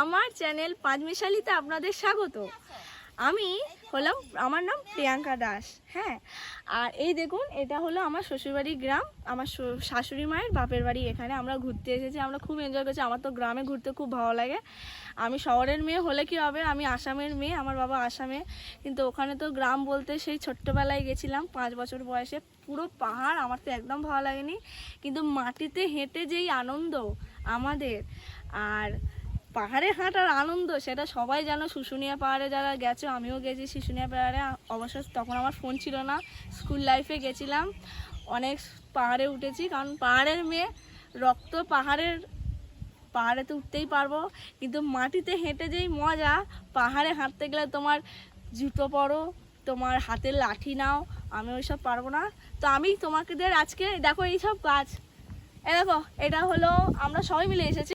আমার চ্যানেল পাঁচমিশালিতে আপনাদের স্বাগত। আমি হলাম, আমার নাম প্রিয়াঙ্কা দাস। হ্যাঁ, আর এই দেখুন, এটা হলো আমার শ্বশুরবাড়ির গ্রাম, আমার শাশুড়ি মায়ের বাপের বাড়ি। এখানে আমরা ঘুরতে এসেছি, আমরা খুব এনজয় করছি। আমার তো গ্রামে ঘুরতে খুব ভালো লাগে। আমি শহরের মেয়ে হলে কি হবে, আমি আসামের মেয়ে, আমার বাবা আসামে, কিন্তু ওখানে তো গ্রাম বলতে সেই ছোট্টবেলায় গেছিলাম 5 বছর বয়সে। পুরো পাহাড়, আমার তো একদম ভালো লাগেনি, কিন্তু মাটিতে হেঁটে যেই আনন্দ আমাদের, আর পাহাড়ে হাঁটার আনন্দ সেটা সবাই জানো। শুশুনিয়া পাহাড়ে যারা গেছো, আমিও গেছি শুশুনিয়া পাহাড়ে। অবশ্য তখন আমার ফোন ছিল না, স্কুল লাইফে গেছিলাম, অনেক পাহাড়ে উঠেছি, কারণ পাহাড়ের মেয়ে, রক্ত পাহাড়ে তো উঠতেই পারবো, কিন্তু মাটিতে হেঁটে যেই মজা। পাহাড়ে হাঁটতে গেলে তোমার জুতো পরো, তোমার হাতের লাঠি নাও, আমি ওইসব পারবো না। তো আমি তোমাকে আজকে দেখো এইসব গাছ, দেখো, এটা হলো আমরা সবাই মিলে এসেছি।